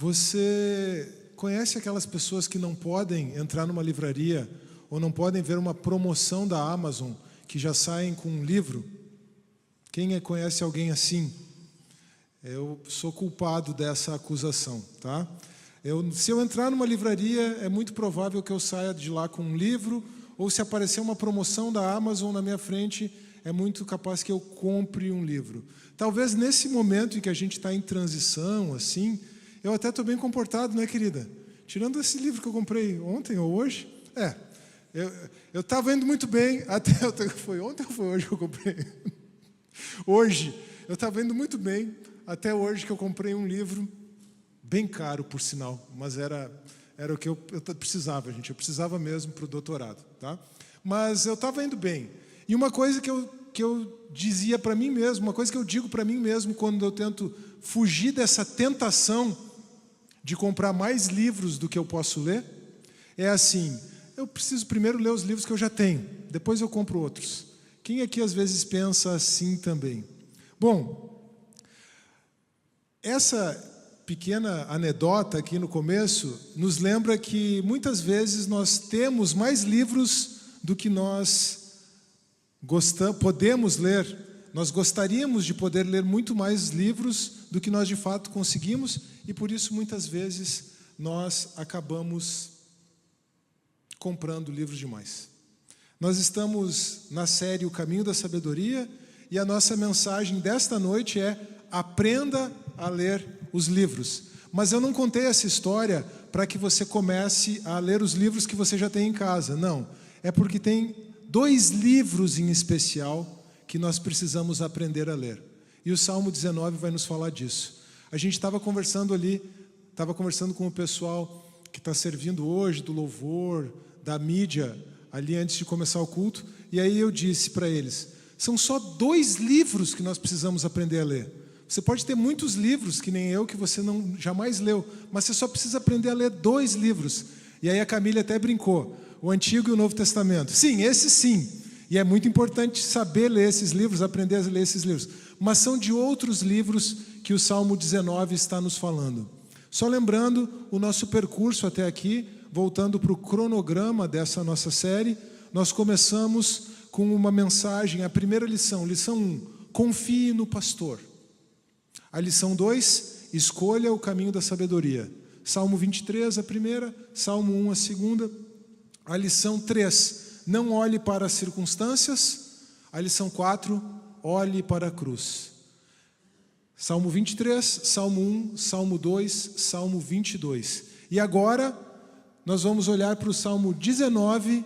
Você conhece aquelas pessoas que não podem entrar numa livraria ou não podem ver uma promoção da Amazon que já saem com um livro? Quem conhece alguém assim? Eu sou culpado dessa acusação, tá? Se eu entrar numa livraria, é muito provável que eu saia de lá com um livro, ou se aparecer uma promoção da Amazon na minha frente, é muito capaz que eu compre um livro. Talvez nesse momento em que a gente está em transição, assim, eu até estou bem comportado, né, querida? Tirando esse livro que eu comprei ontem ou hoje, eu estava indo muito bem, até foi ontem ou foi hoje que eu comprei? Hoje, eu estava indo muito bem, até hoje que eu comprei um livro, bem caro, por sinal, mas era o que eu precisava, gente. Eu precisava mesmo para o doutorado, tá? Mas eu estava indo bem. E uma coisa que eu dizia para mim mesmo, uma coisa que eu digo para mim mesmo quando eu tento fugir dessa tentação de comprar mais livros do que eu posso ler, é assim: eu preciso primeiro ler os livros que eu já tenho, depois eu compro outros. Quem aqui às vezes pensa assim também? Bom, essa pequena anedota aqui no começo nos lembra que muitas vezes nós temos mais livros do que nós podemos ler. Nós gostaríamos de poder ler muito mais livros do que nós de fato conseguimos, e por isso muitas vezes nós acabamos comprando livros demais. Nós estamos na série O Caminho da Sabedoria, e a nossa mensagem desta noite é: aprenda a ler os livros. Mas eu não contei essa história para que você comece a ler os livros que você já tem em casa. Não, é porque tem 2 livros em especial que nós precisamos aprender a ler. E o Salmo 19 vai nos falar disso. A gente estava conversando com o pessoal que está servindo hoje, do louvor, da mídia, ali antes de começar o culto, e aí eu disse para eles: são só 2 livros que nós precisamos aprender a ler. Você pode ter muitos livros, que nem eu, que você jamais leu, mas você só precisa aprender a ler 2 livros. E aí a Camila até brincou: o Antigo e o Novo Testamento. Sim, esse sim. E é muito importante saber ler esses livros, aprender a ler esses livros. Mas são de outros livros que o Salmo 19 está nos falando. Só lembrando o nosso percurso até aqui, voltando para o cronograma dessa nossa série, nós começamos com uma mensagem, a primeira lição, lição 1, confie no pastor. A lição 2, escolha o caminho da sabedoria. Salmo 23, a primeira, Salmo 1, a segunda. A lição 3, não olhe para as circunstâncias. A lição 4, olhe para a cruz. Salmo 23, Salmo 1, Salmo 2, Salmo 22. E agora nós vamos olhar para o Salmo 19,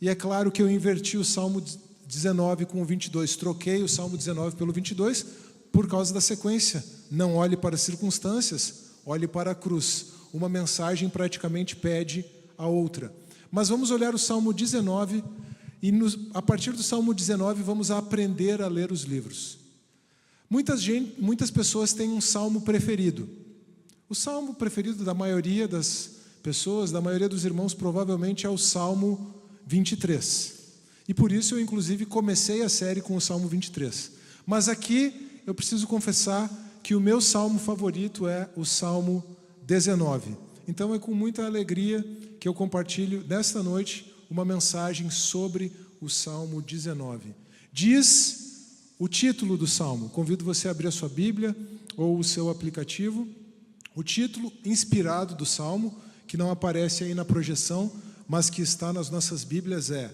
e é claro que eu inverti o Salmo 19 com o 22. Troquei o Salmo 19 pelo 22 por causa da sequência. Não olhe para as circunstâncias, olhe para a cruz. Uma mensagem praticamente pede a outra. Mas vamos olhar o Salmo 19 e a partir do Salmo 19 vamos aprender a ler os livros. Muitas pessoas têm um salmo preferido. O salmo preferido da maioria das pessoas, da maioria dos irmãos, provavelmente é o Salmo 23. E por isso eu inclusive comecei a série com o Salmo 23. Mas aqui eu preciso confessar que o meu salmo favorito é o Salmo 19. Então é com muita alegria que eu compartilho nesta noite uma mensagem sobre o Salmo 19. Diz o título do Salmo. Convido você a abrir a sua Bíblia ou o seu aplicativo. O título inspirado do Salmo, que não aparece aí na projeção, mas que está nas nossas Bíblias, é: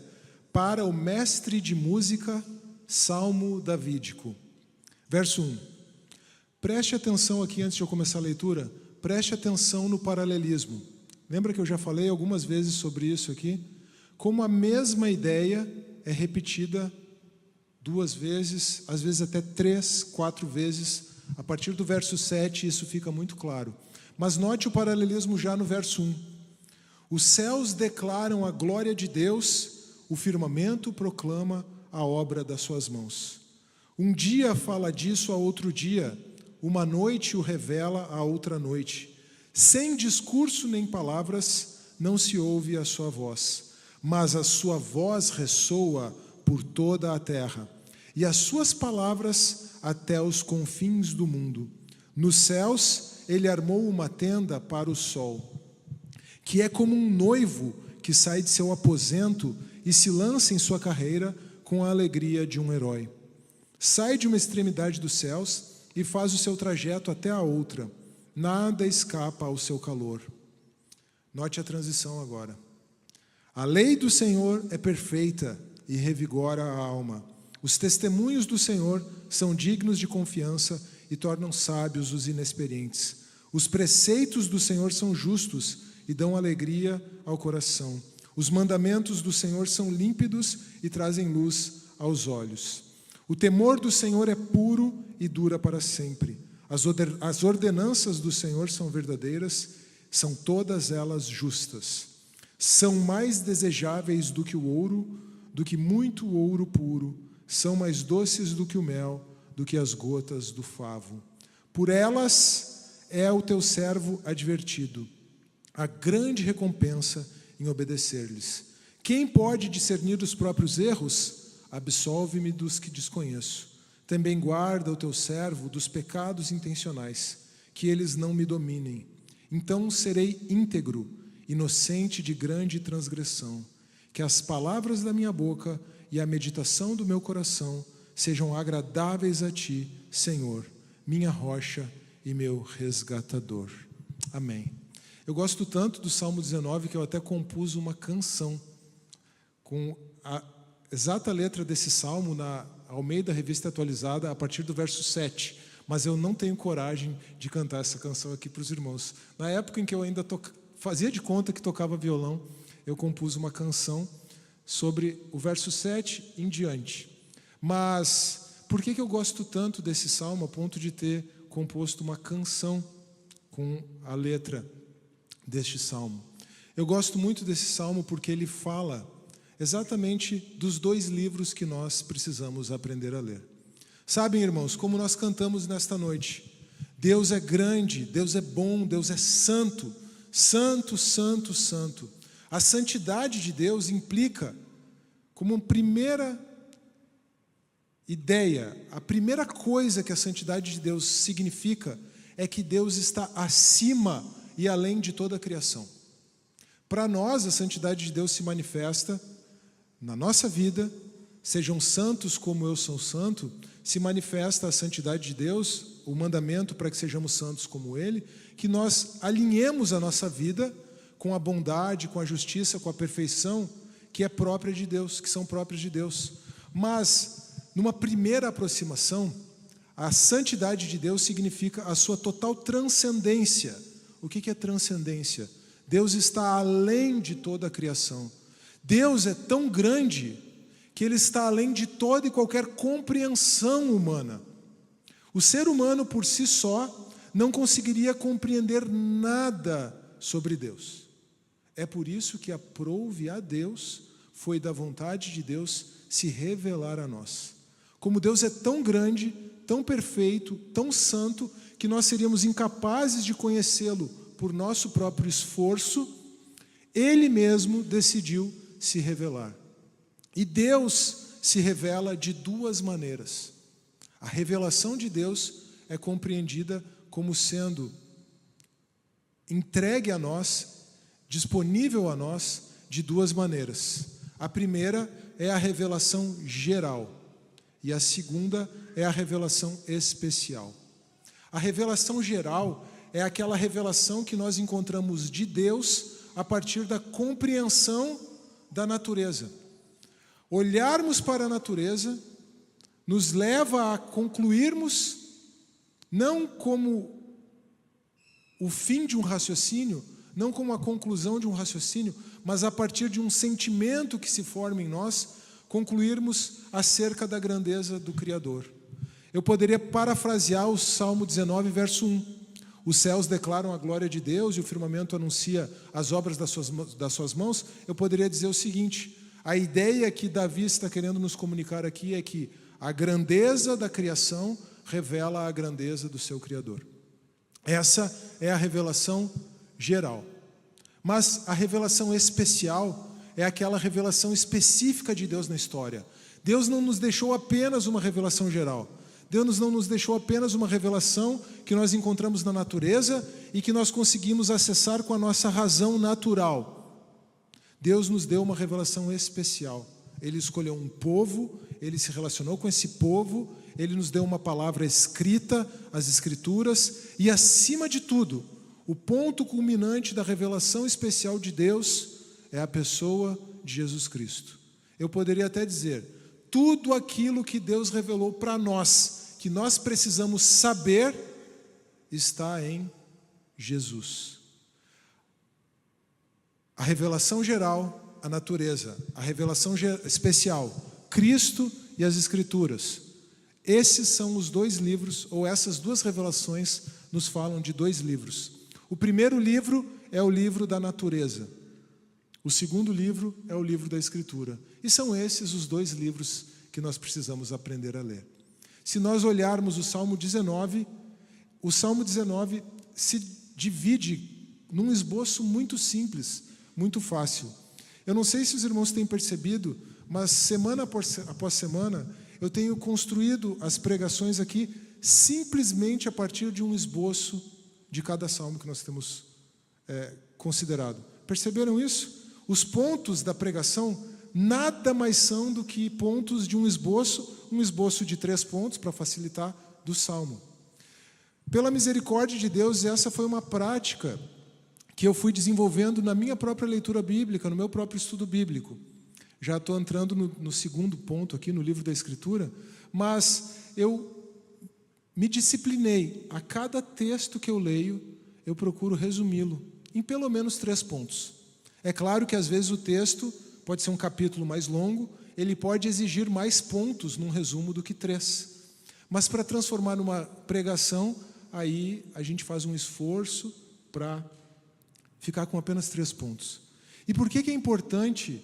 para o mestre de música, Salmo davídico. Verso 1. Preste atenção aqui antes de eu começar a leitura. Preste atenção no paralelismo. Lembra que eu já falei algumas vezes sobre isso aqui? Como a mesma ideia é repetida 2 vezes, às vezes até 3, 4 vezes. A partir do verso 7 isso fica muito claro. Mas note o paralelismo já no verso 1. Os céus declaram a glória de Deus, o firmamento proclama a obra das suas mãos. Um dia fala disso a outro dia, uma noite o revela a outra noite. Sem discurso nem palavras, não se ouve a sua voz, mas a sua voz ressoa por toda a terra, e as suas palavras até os confins do mundo. Nos céus ele armou uma tenda para o sol, que é como um noivo que sai de seu aposento e se lança em sua carreira com a alegria de um herói. Sai de uma extremidade dos céus e faz o seu trajeto até a outra. Nada escapa ao seu calor. Note a transição agora. A lei do Senhor é perfeita e revigora a alma. Os testemunhos do Senhor são dignos de confiança e tornam sábios os inexperientes. Os preceitos do Senhor são justos e dão alegria ao coração. Os mandamentos do Senhor são límpidos e trazem luz aos olhos. O temor do Senhor é puro e dura para sempre. As ordenanças do Senhor são verdadeiras, são todas elas justas. São mais desejáveis do que o ouro, do que muito ouro puro. São mais doces do que o mel, do que as gotas do favo. Por elas é o teu servo advertido. A grande recompensa em obedecer-lhes. Quem pode discernir os próprios erros? Absolve-me dos que desconheço. Também guarda o teu servo dos pecados intencionais, que eles não me dominem. Então serei íntegro, inocente de grande transgressão. Que as palavras da minha boca e a meditação do meu coração sejam agradáveis a ti, Senhor, minha rocha e meu resgatador. Amém. Eu gosto tanto do Salmo 19 que eu até compus uma canção com a exata letra desse salmo na Almeida Revista Atualizada, a partir do verso 7. Mas eu não tenho coragem de cantar essa canção aqui para os irmãos. Na época em que eu ainda fazia de conta que tocava violão, eu compus uma canção sobre o verso 7 em diante. Mas por que eu gosto tanto desse salmo a ponto de ter composto uma canção com a letra deste salmo? Eu gosto muito desse salmo porque ele fala exatamente dos dois livros que nós precisamos aprender a ler. Sabem, irmãos, como nós cantamos nesta noite, Deus é grande, Deus é bom, Deus é santo, santo, santo, santo. A santidade de Deus implica, como primeira ideia, a primeira coisa que a santidade de Deus significa é que Deus está acima e além de toda a criação. Para nós, a santidade de Deus se manifesta na nossa vida. Sejam santos como eu sou santo, se manifesta a santidade de Deus, o mandamento para que sejamos santos como Ele, que nós alinhemos a nossa vida com a bondade, com a justiça, com a perfeição que é própria de Deus, que são próprias de Deus. Mas, numa primeira aproximação, a santidade de Deus significa a sua total transcendência. O que é transcendência? Deus está além de toda a criação. Deus é tão grande que Ele está além de toda e qualquer compreensão humana. O ser humano por si só não conseguiria compreender nada sobre Deus. É por isso que aprouve a Deus, foi da vontade de Deus se revelar a nós. Como Deus é tão grande, tão perfeito, tão santo, que nós seríamos incapazes de conhecê-lo por nosso próprio esforço, Ele mesmo decidiu se revelar. E Deus se revela de duas maneiras. A revelação de Deus é compreendida como sendo entregue a nós, disponível a nós, de duas maneiras. A primeira é a revelação geral e a segunda é a revelação especial. A revelação geral é aquela revelação que nós encontramos de Deus a partir da compreensão da natureza. Olharmos para a natureza nos leva a concluirmos, não como o fim de um raciocínio, não como a conclusão de um raciocínio, mas a partir de um sentimento que se forma em nós, concluirmos acerca da grandeza do Criador. Eu poderia parafrasear o Salmo 19, verso 1. Os céus declaram a glória de Deus e o firmamento anuncia as obras das suas mãos. Eu poderia dizer o seguinte: a ideia que Davi está querendo nos comunicar aqui é que a grandeza da criação revela a grandeza do seu Criador. Essa é a revelação geral. Mas a revelação especial é aquela revelação específica de Deus na história. Deus não nos deixou apenas uma revelação geral. Deus não nos deixou apenas uma revelação que nós encontramos na natureza e que nós conseguimos acessar com a nossa razão natural. Deus nos deu uma revelação especial. Ele escolheu um povo, Ele se relacionou com esse povo, Ele nos deu uma palavra escrita, as Escrituras, e acima de tudo, o ponto culminante da revelação especial de Deus é a pessoa de Jesus Cristo. Eu poderia até dizer, tudo aquilo que Deus revelou para nós, que nós precisamos saber, está em Jesus. A revelação geral, a natureza. A revelação especial, Cristo e as Escrituras. Esses são os dois livros, ou essas duas revelações nos falam de dois livros. O primeiro livro é o livro da natureza. O segundo livro é o livro da Escritura. E são esses os dois livros que nós precisamos aprender a ler. Se nós olharmos o Salmo 19 se divide num esboço muito simples, muito fácil. Eu não sei se os irmãos têm percebido, mas semana após semana, eu tenho construído as pregações aqui simplesmente a partir de um esboço de cada salmo que nós temos considerado. Perceberam isso? Os pontos da pregação nada mais são do que pontos de um esboço de 3 pontos para facilitar do salmo. Pela misericórdia de Deus, essa foi uma prática que eu fui desenvolvendo na minha própria leitura bíblica, no meu próprio estudo bíblico. Já estou entrando no segundo ponto aqui, no livro da Escritura, mas eu me disciplinei. A cada texto que eu leio, eu procuro resumi-lo em pelo menos 3 pontos. É claro que às vezes o texto pode ser um capítulo mais longo, ele pode exigir mais pontos num resumo do que 3. Mas para transformar numa pregação, aí a gente faz um esforço para ficar com apenas 3 pontos. E por que é importante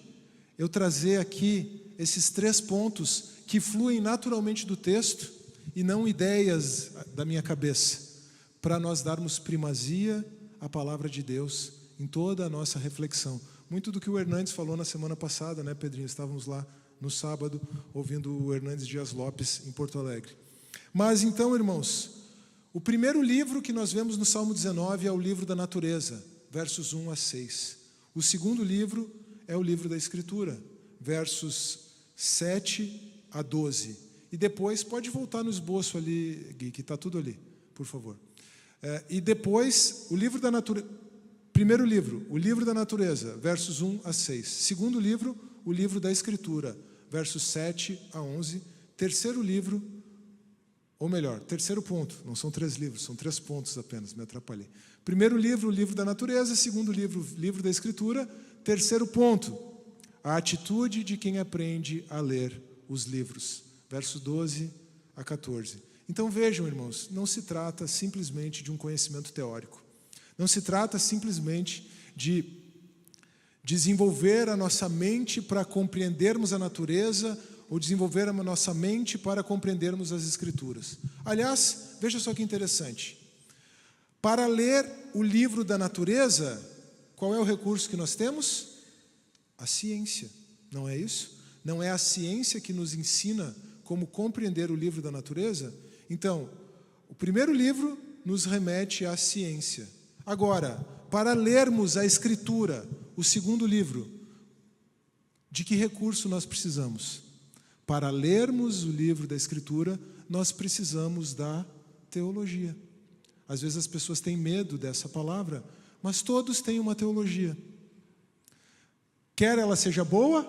eu trazer aqui esses 3 pontos que fluem naturalmente do texto e não ideias da minha cabeça, para nós darmos primazia à palavra de Deus em toda a nossa reflexão. Muito do que o Hernandes falou na semana passada, né, Pedrinho? Estávamos lá no sábado ouvindo o Hernandes Dias Lopes em Porto Alegre. Mas então, irmãos, o primeiro livro que nós vemos no Salmo 19 é o livro da natureza, versos 1 a 6. O segundo livro é o livro da Escritura, versos 7 a 12. E depois, pode voltar no esboço ali, Gui, que está tudo ali, por favor. E depois, o livro da natureza. Primeiro livro, o livro da natureza, versos 1 a 6. Segundo livro, o livro da Escritura, versos 7 a 11. Terceiro livro, ou melhor, terceiro ponto, não são 3 livros, são 3 pontos apenas, me atrapalhei. Primeiro livro, o livro da natureza. Segundo livro, o livro da Escritura. Terceiro ponto, a atitude de quem aprende a ler os livros, versos 12 a 14. Então vejam, irmãos, não se trata simplesmente de um conhecimento teórico. Não se trata simplesmente de desenvolver a nossa mente para compreendermos a natureza ou desenvolver a nossa mente para compreendermos as Escrituras. Aliás, veja só que interessante. Para ler o livro da natureza, qual é o recurso que nós temos? A ciência, não é isso? Não é a ciência que nos ensina como compreender o livro da natureza? Então, o primeiro livro nos remete à ciência. Agora, para lermos a Escritura, o segundo livro, de que recurso nós precisamos? Para lermos o livro da Escritura, nós precisamos da teologia. Às vezes as pessoas têm medo dessa palavra, mas todos têm uma teologia. Quer ela seja boa,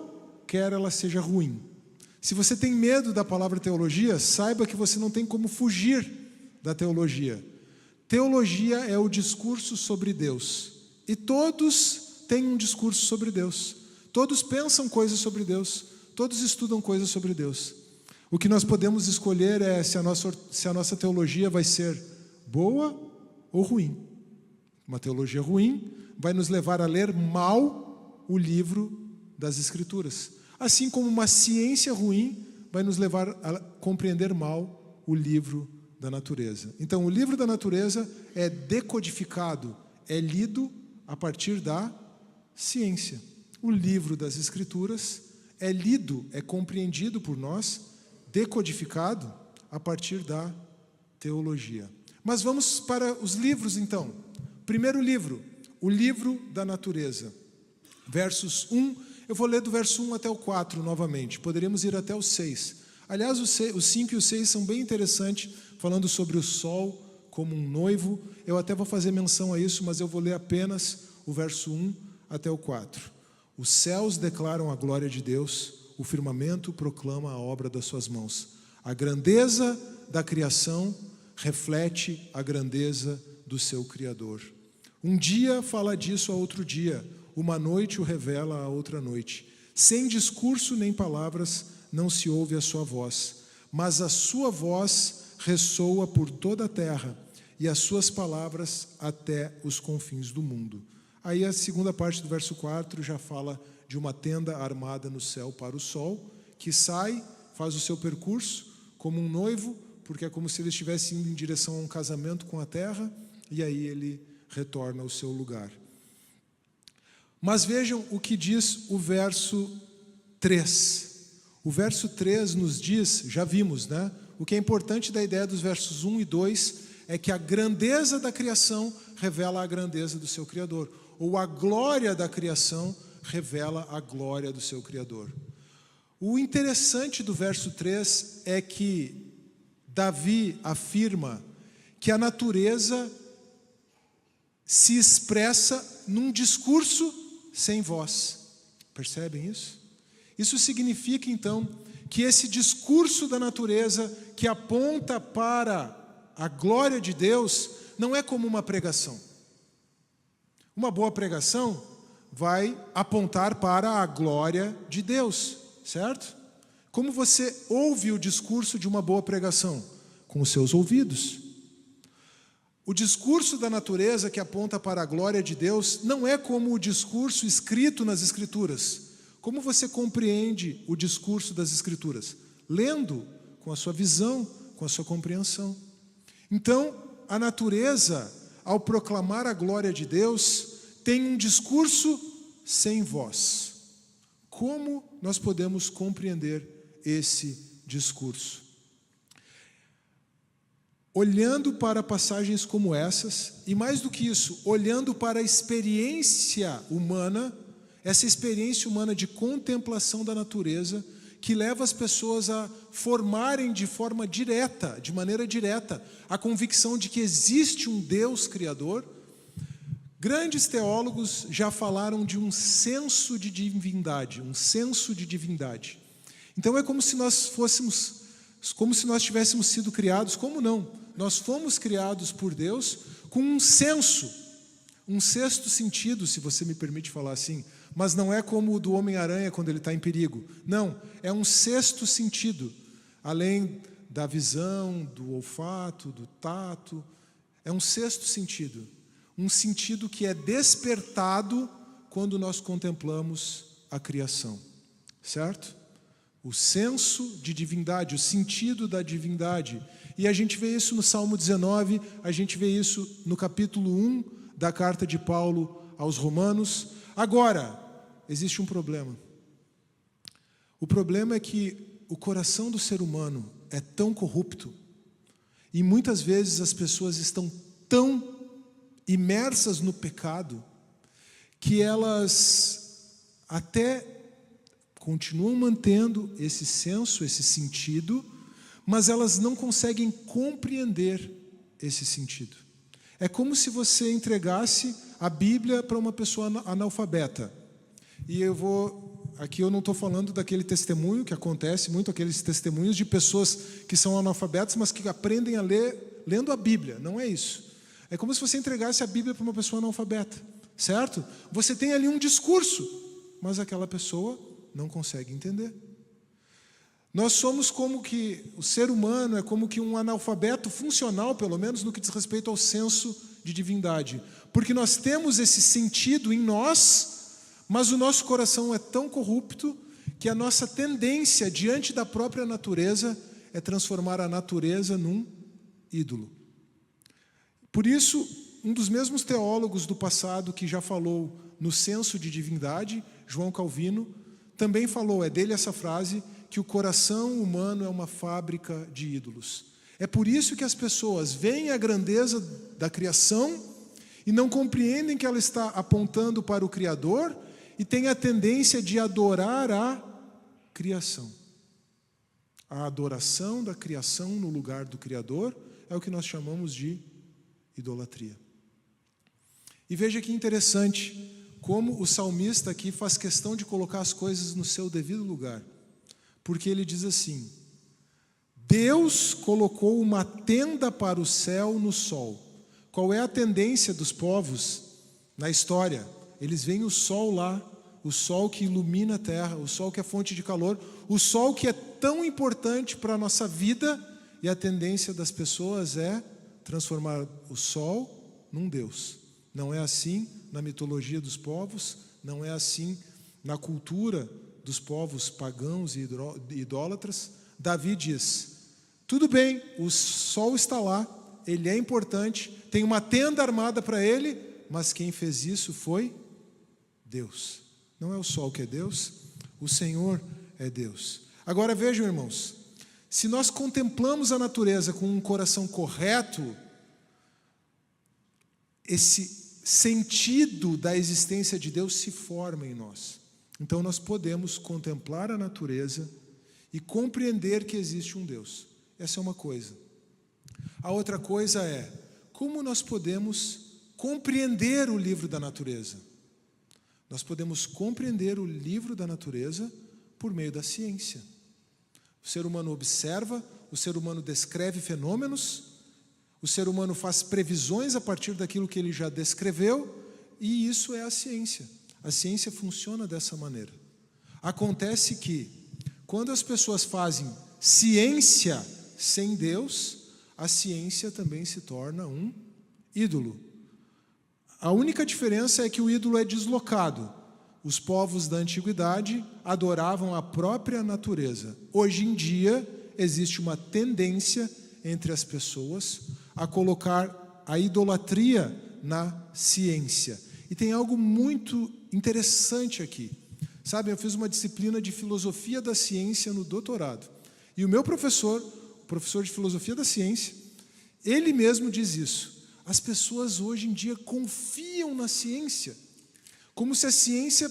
quer ela seja ruim. Se você tem medo da palavra teologia, saiba que você não tem como fugir da teologia. Teologia é o discurso sobre Deus. E todos têm um discurso sobre Deus. Todos pensam coisas sobre Deus. Todos estudam coisas sobre Deus. O que nós podemos escolher é se a nossa teologia vai ser boa ou ruim. Uma teologia ruim vai nos levar a ler mal o livro das Escrituras. Assim como uma ciência ruim vai nos levar a compreender mal o livro da natureza. Então, o livro da natureza é decodificado, é lido a partir da ciência. O livro das Escrituras é lido, é compreendido por nós, decodificado, a partir da teologia. Mas vamos para os livros, então. Primeiro livro, o livro da natureza. Versos 1, eu vou ler do verso 1 até o 4 novamente. Poderíamos ir até o 6. Aliás, os 5 e o 6 são bem interessantes, falando sobre o sol como um noivo. Eu até vou fazer menção a isso, mas eu vou ler apenas o verso 1 até o 4. Os céus declaram a glória de Deus, o firmamento proclama a obra das suas mãos. A grandeza da criação reflete a grandeza do seu Criador. Um dia fala disso a outro dia, uma noite o revela a outra noite. Sem discurso nem palavras não se ouve a sua voz, mas a sua voz ressoa por toda a terra e as suas palavras até os confins do mundo. Aí a segunda parte do verso 4 já fala de uma tenda armada no céu para o sol, que sai, faz o seu percurso como um noivo, porque é como se ele estivesse indo em direção a um casamento com a terra, e aí ele retorna ao seu lugar. Mas vejam o que diz o verso 3. O verso 3 nos diz, já vimos, né? O que é importante da ideia dos versos 1 e 2 é que a grandeza da criação revela a grandeza do seu Criador, ou a glória da criação revela a glória do seu Criador. O interessante do verso 3 é que Davi afirma que a natureza se expressa num discurso sem voz. Percebem isso? Isso significa, então, que esse discurso da natureza que aponta para a glória de Deus não é como uma pregação. Uma boa pregação vai apontar para a glória de Deus, certo? Como você ouve o discurso de uma boa pregação? Com os seus ouvidos. O discurso da natureza que aponta para a glória de Deus não é como o discurso escrito nas Escrituras. Como você compreende o discurso das Escrituras? Lendo, com a sua visão, com a sua compreensão. Então, a natureza, ao proclamar a glória de Deus, tem um discurso sem voz. Como nós podemos compreender esse discurso? Olhando para passagens como essas, e mais do que isso, olhando para a experiência humana, essa experiência humana de contemplação da natureza, que leva as pessoas a formarem de forma direta, de maneira direta, a convicção de que existe um Deus Criador. Grandes teólogos já falaram de um senso de divindade, um senso de divindade. Então é como se nós tivéssemos sido criados, como não? Nós fomos criados por Deus com um senso, um sexto sentido, se você me permite falar assim, mas não é como o do Homem-Aranha quando ele está em perigo. Não, é um sexto sentido, além da visão, do olfato, do tato, é um sexto sentido. Um sentido que é despertado quando nós contemplamos a criação, certo? O senso de divindade, o sentido da divindade. E a gente vê isso no Salmo 19, a gente vê isso no capítulo 1 da carta de Paulo aos Romanos. Agora, existe um problema. O problema é que o coração do ser humano é tão corrupto e muitas vezes as pessoas estão tão imersas no pecado que elas até continuam mantendo esse senso, esse sentido, mas elas não conseguem compreender esse sentido. É como se você entregasse a Bíblia para uma pessoa analfabeta. E aqui eu não estou falando daquele testemunho que acontece muito, aqueles testemunhos de pessoas que são analfabetas, mas que aprendem a ler lendo a Bíblia. Não é isso. É como se você entregasse a Bíblia para uma pessoa analfabeta, certo? Você tem ali um discurso, mas aquela pessoa não consegue entender. Nós somos como que, o ser humano é como que um analfabeto funcional, pelo menos no que diz respeito ao senso de divindade. Porque nós temos esse sentido em nós, mas o nosso coração é tão corrupto que a nossa tendência diante da própria natureza é transformar a natureza num ídolo. Por isso, um dos mesmos teólogos do passado que já falou no senso de divindade, João Calvino, também falou, é dele essa frase, que o coração humano é uma fábrica de ídolos. É por isso que as pessoas veem a grandeza da criação e não compreendem que ela está apontando para o Criador e têm a tendência de adorar a criação. A adoração da criação no lugar do Criador é o que nós chamamos de idolatria. E veja que interessante como o salmista aqui faz questão de colocar as coisas no seu devido lugar. Porque ele diz assim: Deus colocou uma tenda para o céu no sol. Qual é a tendência dos povos na história? Eles veem o sol lá, o sol que ilumina a terra, o sol que é fonte de calor, o sol que é tão importante para a nossa vida, e a tendência das pessoas é transformar o sol num Deus. Não é assim na mitologia dos povos, não é assim na cultura dos povos pagãos e idólatras. Davi diz: tudo bem, o sol está lá, ele é importante, tem uma tenda armada para ele, mas quem fez isso foi Deus. Não é o sol que é Deus, o Senhor é Deus. Agora vejam, irmãos, se nós contemplamos a natureza com um coração correto, esse sentido da existência de Deus se forma em nós. Então nós podemos contemplar a natureza e compreender que existe um Deus. Essa é uma coisa. A outra coisa é como nós podemos compreender o livro da natureza. Nós podemos compreender o livro da natureza por meio da ciência. O ser humano observa, o ser humano descreve fenômenos, o ser humano faz previsões a partir daquilo que ele já descreveu, e isso é a ciência. A ciência funciona dessa maneira. Acontece que, quando as pessoas fazem ciência sem Deus, a ciência também se torna um ídolo. A única diferença é que o ídolo é deslocado. Os povos da antiguidade adoravam a própria natureza. Hoje em dia, existe uma tendência entre as pessoas a colocar a idolatria na ciência. E tem algo muito interessante aqui. Sabe, eu fiz uma disciplina de filosofia da ciência no doutorado. E o meu professor, o professor de filosofia da ciência, ele mesmo diz isso. As pessoas hoje em dia confiam na ciência, como se a ciência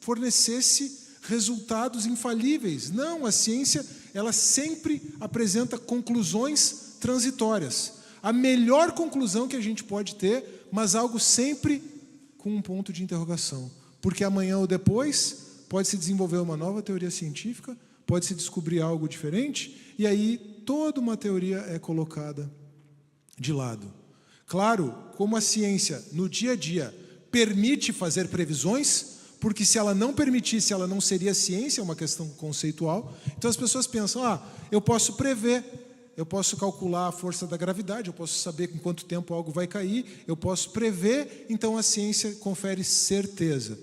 fornecesse resultados infalíveis. Não, a ciência, ela sempre apresenta conclusões transitórias. A melhor conclusão que a gente pode ter, mas algo sempre com um ponto de interrogação. Porque amanhã ou depois pode se desenvolver uma nova teoria científica, pode se descobrir algo diferente, e aí toda uma teoria é colocada de lado. Claro, como a ciência no dia a dia permite fazer previsões, porque se ela não permitisse, ela não seria ciência, é uma questão conceitual. Então as pessoas pensam, eu posso prever, eu posso calcular a força da gravidade, eu posso saber em quanto tempo algo vai cair, eu posso prever, então a ciência confere certeza.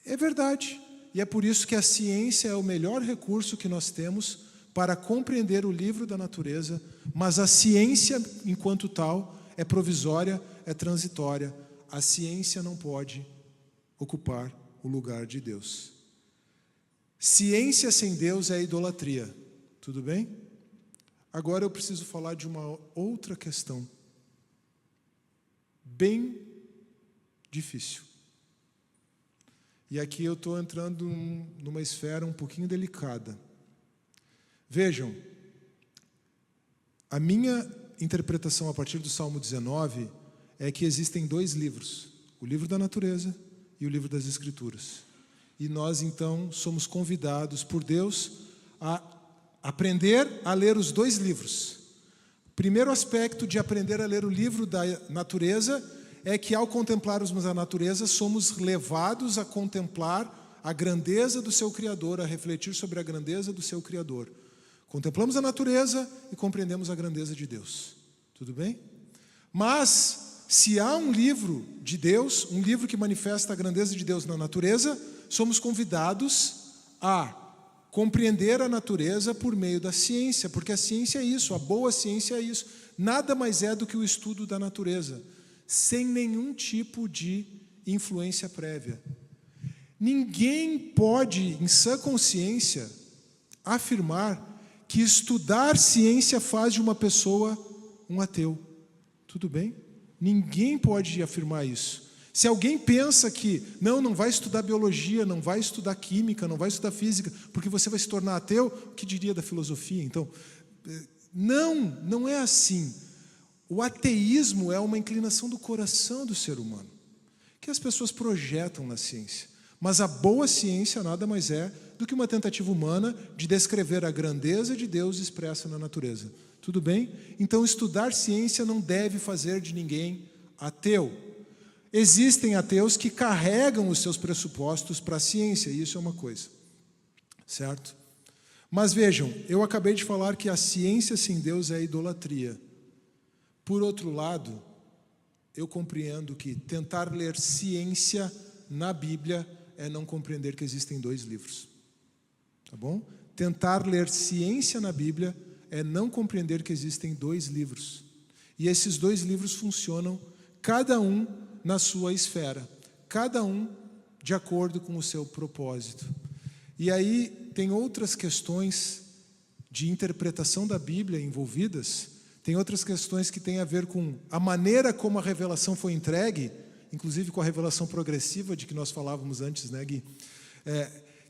É verdade, e é por isso que a ciência é o melhor recurso que nós temos para compreender o livro da natureza, mas a ciência, enquanto tal, é provisória, é transitória. A ciência não pode ocupar o lugar de Deus. Ciência sem Deus é idolatria. Tudo bem? Agora eu preciso falar de uma outra questão, bem difícil. E aqui eu estou entrando numa esfera um pouquinho delicada. Vejam, a minha interpretação a partir do Salmo 19 é que existem dois livros, o livro da natureza e o livro das Escrituras. E nós, então, somos convidados por Deus a aprender a ler os dois livros. O primeiro aspecto de aprender a ler o livro da natureza é que, ao contemplarmos a natureza, somos levados a contemplar a grandeza do seu Criador, a refletir sobre a grandeza do seu Criador. Contemplamos a natureza e compreendemos a grandeza de Deus. Tudo bem? Mas, se há um livro de Deus, um livro que manifesta a grandeza de Deus na natureza, somos convidados a compreender a natureza por meio da ciência, porque a ciência é isso, a boa ciência é isso. Nada mais é do que o estudo da natureza, sem nenhum tipo de influência prévia. Ninguém pode, em sã consciência, afirmar que estudar ciência faz de uma pessoa um ateu. Tudo bem? Ninguém pode afirmar isso. Se alguém pensa que não vai estudar biologia, não vai estudar química, não vai estudar física, porque você vai se tornar ateu, o que diria da filosofia? Então, não é assim. O ateísmo é uma inclinação do coração do ser humano, que as pessoas projetam na ciência. Mas a boa ciência nada mais é do que uma tentativa humana de descrever a grandeza de Deus expressa na natureza. Tudo bem? Então, estudar ciência não deve fazer de ninguém ateu. Existem ateus que carregam os seus pressupostos para a ciência, e isso é uma coisa. Certo? Mas vejam, eu acabei de falar que a ciência sem Deus é idolatria. Por outro lado, eu compreendo que tentar ler ciência na Bíblia é não compreender que existem dois livros. Tá bom? Tentar ler ciência na Bíblia é não compreender que existem dois livros. E esses dois livros funcionam, cada um na sua esfera, cada um de acordo com o seu propósito. E aí tem outras questões de interpretação da Bíblia envolvidas, tem outras questões que têm a ver com a maneira como a revelação foi entregue, inclusive com a revelação progressiva de que nós falávamos antes, né, Gui?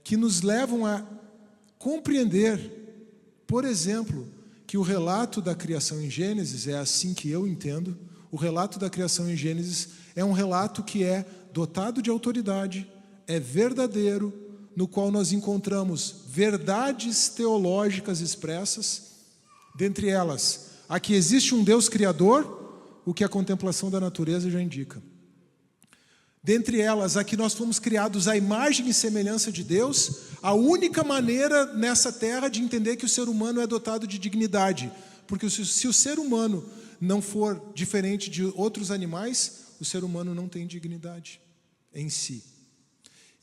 Que nos levam a compreender, por exemplo, que o relato da criação em Gênesis, é assim que eu entendo, o relato da criação em Gênesis é um relato que é dotado de autoridade, é verdadeiro, no qual nós encontramos verdades teológicas expressas, dentre elas, a que existe um Deus criador, o que a contemplação da natureza já indica. Dentre elas, a que nós fomos criados à imagem e semelhança de Deus, a única maneira nessa terra de entender que o ser humano é dotado de dignidade, porque se o ser humano não for diferente de outros animais, o ser humano não tem dignidade em si.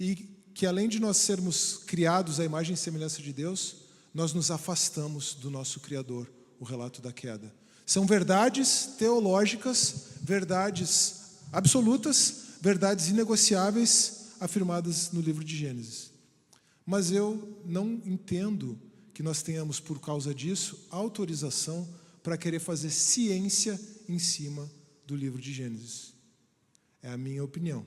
E que além de nós sermos criados à imagem e semelhança de Deus, nós nos afastamos do nosso Criador, o relato da queda. São verdades teológicas, verdades absolutas, verdades inegociáveis, afirmadas no livro de Gênesis. Mas eu não entendo que nós tenhamos, por causa disso, autorização para querer fazer ciência em cima do livro de Gênesis. É a minha opinião,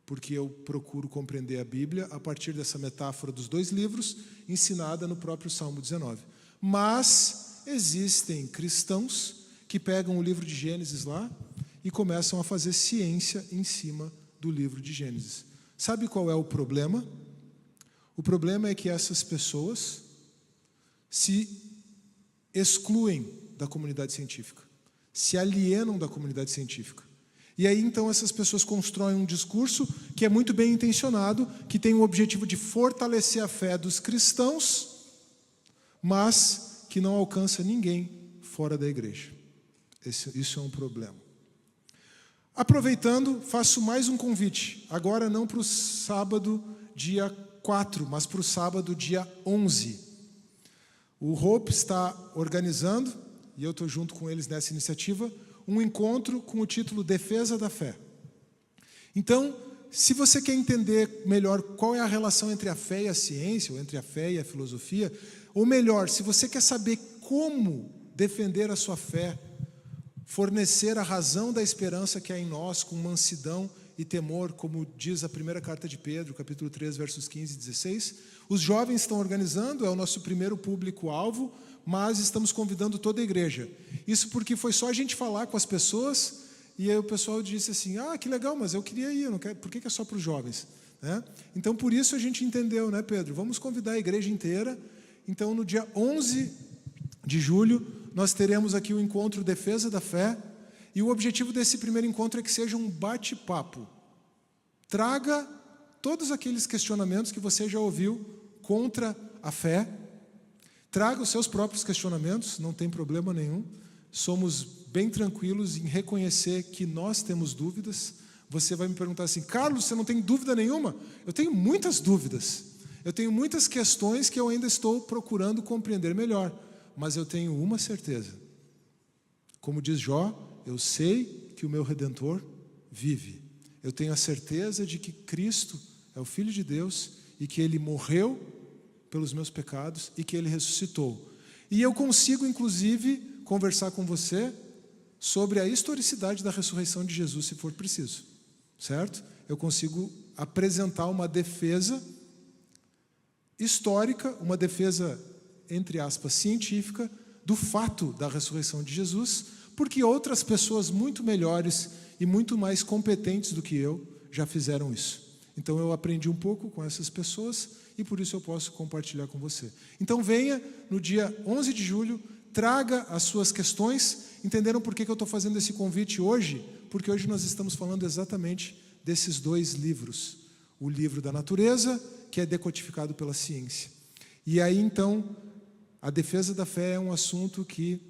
porque eu procuro compreender a Bíblia a partir dessa metáfora dos dois livros, ensinada no próprio Salmo 19. Mas existem cristãos que pegam o livro de Gênesis lá e começam a fazer ciência em cima do livro de Gênesis. Sabe qual é o problema? O problema é que essas pessoas se excluem da comunidade científica, se alienam da comunidade científica. E aí, então, essas pessoas constroem um discurso que é muito bem intencionado, que tem o objetivo de fortalecer a fé dos cristãos, mas que não alcança ninguém fora da igreja. Isso é um problema. Aproveitando, faço mais um convite, agora não para o sábado dia 4, mas para o sábado dia 11. O Hope está organizando, e eu estou junto com eles nessa iniciativa, um encontro com o título Defesa da Fé. Então, se você quer entender melhor qual é a relação entre a fé e a ciência, ou entre a fé e a filosofia, ou melhor, se você quer saber como defender a sua fé, fornecer a razão da esperança que há em nós com mansidão e temor, como diz a primeira carta de Pedro, capítulo 3, versos 15 e 16, os jovens estão organizando, é o nosso primeiro público-alvo, mas estamos convidando toda a igreja. Isso porque foi só a gente falar com as pessoas, e aí o pessoal disse assim, que legal, mas eu queria ir, eu não quero, por que é só para os jovens? Né? Então, por isso a gente entendeu, né, Pedro? Vamos convidar a igreja inteira. Então, no dia 11 de julho, nós teremos aqui o encontro Defesa da Fé, e o objetivo desse primeiro encontro é que seja um bate-papo. Traga todos aqueles questionamentos que você já ouviu contra a fé, traga os seus próprios questionamentos, não tem problema nenhum. Somos bem tranquilos em reconhecer que nós temos dúvidas. Você vai me perguntar assim, Carlos, você não tem dúvida nenhuma? Eu tenho muitas dúvidas. Eu tenho muitas questões que eu ainda estou procurando compreender melhor. Mas eu tenho uma certeza. Como diz Jó, eu sei que o meu Redentor vive. Eu tenho a certeza de que Cristo é o Filho de Deus e que Ele morreu pelos meus pecados e que Ele ressuscitou. E eu consigo, inclusive, conversar com você sobre a historicidade da ressurreição de Jesus, se for preciso, certo? Eu consigo apresentar uma defesa histórica, uma defesa, entre aspas, científica, do fato da ressurreição de Jesus, porque outras pessoas muito melhores e muito mais competentes do que eu já fizeram isso. Então eu aprendi um pouco com essas pessoas e por isso eu posso compartilhar com você. Então venha no dia 11 de julho, traga as suas questões. Entenderam por que eu estou fazendo esse convite hoje? Porque hoje nós estamos falando exatamente desses dois livros. O livro da natureza, que é decodificado pela ciência. E aí então, a defesa da fé é um assunto que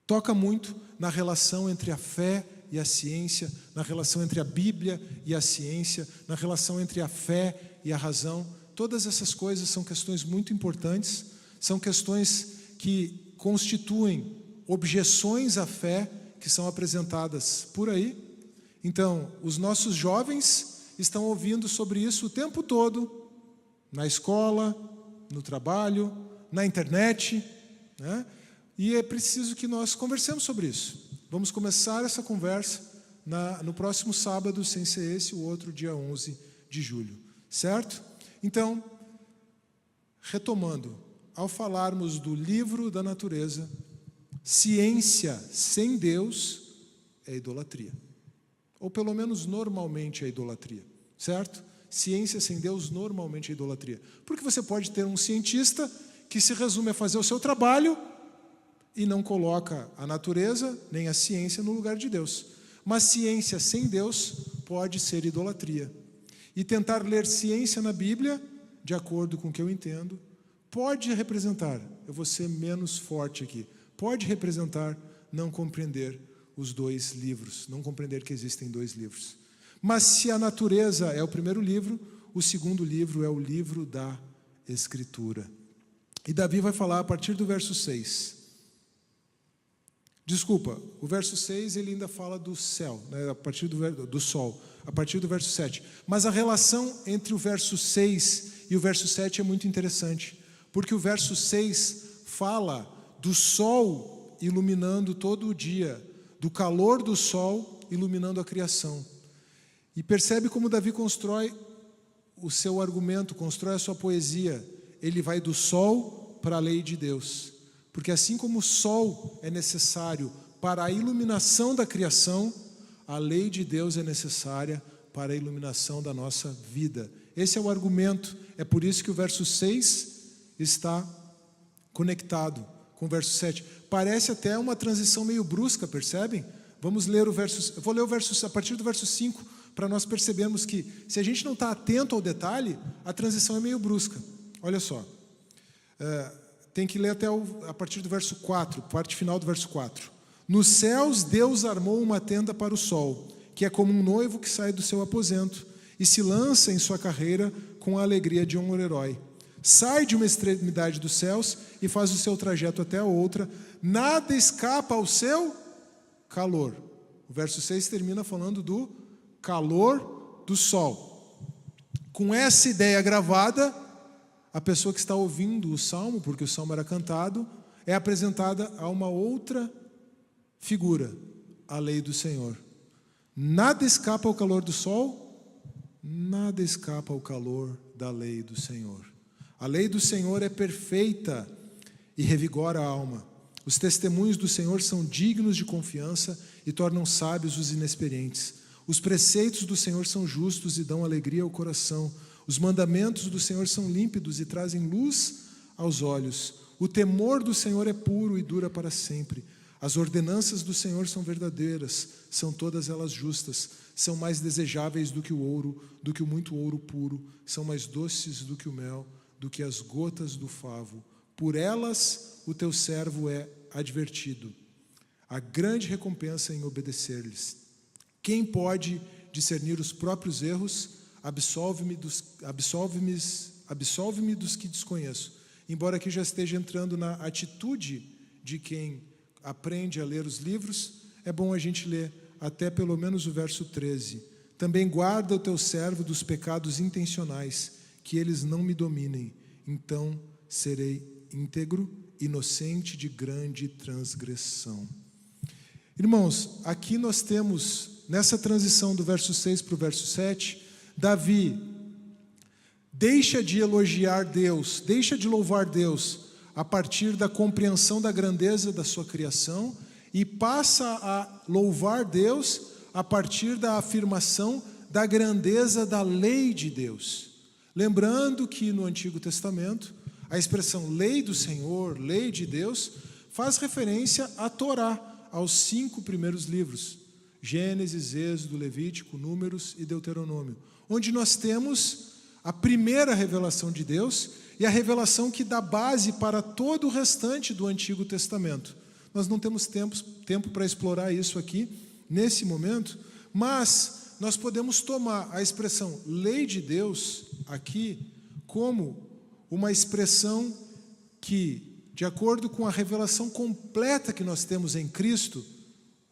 toca muito na relação entre a fé e a ciência, na relação entre a Bíblia e a ciência, na relação entre a fé e a razão. Todas essas coisas são questões muito importantes, são questões que constituem objeções à fé que são apresentadas por aí. Então, os nossos jovens estão ouvindo sobre isso o tempo todo, na escola, no trabalho, na internet, né? E é preciso que nós conversemos sobre isso. Vamos começar essa conversa no próximo sábado, sem ser esse, o outro dia 11 de julho, certo? Então, retomando, ao falarmos do livro da natureza, ciência sem Deus é idolatria. Ou pelo menos normalmente é idolatria, certo? Ciência sem Deus normalmente é idolatria. Porque você pode ter um cientista que se resume a fazer o seu trabalho e não coloca a natureza nem a ciência no lugar de Deus. Mas ciência sem Deus pode ser idolatria. E tentar ler ciência na Bíblia, de acordo com o que eu entendo, pode representar, eu vou ser menos forte aqui, pode representar não compreender os dois livros, não compreender que existem dois livros. Mas se a natureza é o primeiro livro, o segundo livro é o livro da Escritura. E Davi vai falar a partir do verso 6. Desculpa, o verso 6 ele ainda fala do céu, né, a partir do sol, a partir do verso 7. Mas a relação entre o verso 6 e o verso 7 é muito interessante, porque o verso 6 fala do sol iluminando todo o dia, do calor do sol iluminando a criação. E percebe como Davi constrói o seu argumento, constrói a sua poesia. Ele vai do sol para a lei de Deus. Porque assim como o sol é necessário para a iluminação da criação, a lei de Deus é necessária para a iluminação da nossa vida. Esse é o argumento. É por isso que o verso 6 está conectado com o verso 7. Parece até uma transição meio brusca, percebem? Vamos ler o verso... Eu vou ler o verso a partir do verso 5, para nós percebermos que, se a gente não está atento ao detalhe, a transição é meio brusca. Olha só. Tem que ler até a partir do verso 4, parte final do verso 4. Nos céus Deus armou uma tenda para o sol, que é como um noivo que sai do seu aposento e se lança em sua carreira com a alegria de um herói. Sai de uma extremidade dos céus e faz o seu trajeto até a outra. Nada escapa ao seu calor. O verso 6 termina falando do calor do sol. Com essa ideia gravada, a pessoa que está ouvindo o salmo, porque o salmo era cantado, é apresentada a uma outra figura, a lei do Senhor. Nada escapa ao calor do sol, nada escapa ao calor da lei do Senhor. A lei do Senhor é perfeita e revigora a alma. Os testemunhos do Senhor são dignos de confiança e tornam sábios os inexperientes. Os preceitos do Senhor são justos e dão alegria ao coração. Os mandamentos do Senhor são límpidos e trazem luz aos olhos. O temor do Senhor é puro e dura para sempre. As ordenanças do Senhor são verdadeiras, são todas elas justas. São mais desejáveis do que o ouro, do que o muito ouro puro. São mais doces do que o mel, do que as gotas do favo. Por elas o teu servo é advertido. Há grande recompensa em obedecer-lhes. Quem pode discernir os próprios erros? Absolve-me dos que desconheço. Embora aqui já esteja entrando na atitude de quem aprende a ler os livros, é bom a gente ler até pelo menos o verso 13. Também guarda o teu servo dos pecados intencionais, que eles não me dominem. Então serei íntegro inocente de grande transgressão. Irmãos, aqui nós temos, nessa transição do verso 6 para o verso 7, Davi deixa de elogiar Deus, deixa de louvar Deus a partir da compreensão da grandeza da sua criação e passa a louvar Deus a partir da afirmação da grandeza da lei de Deus. Lembrando que no Antigo Testamento, a expressão lei do Senhor, lei de Deus, faz referência à Torá, aos 5 primeiros livros, Gênesis, Êxodo, Levítico, Números e Deuteronômio, onde nós temos a primeira revelação de Deus e a revelação que dá base para todo o restante do Antigo Testamento. Nós não temos tempo para explorar isso aqui, nesse momento, mas nós podemos tomar a expressão lei de Deus aqui como uma expressão que, de acordo com a revelação completa que nós temos em Cristo,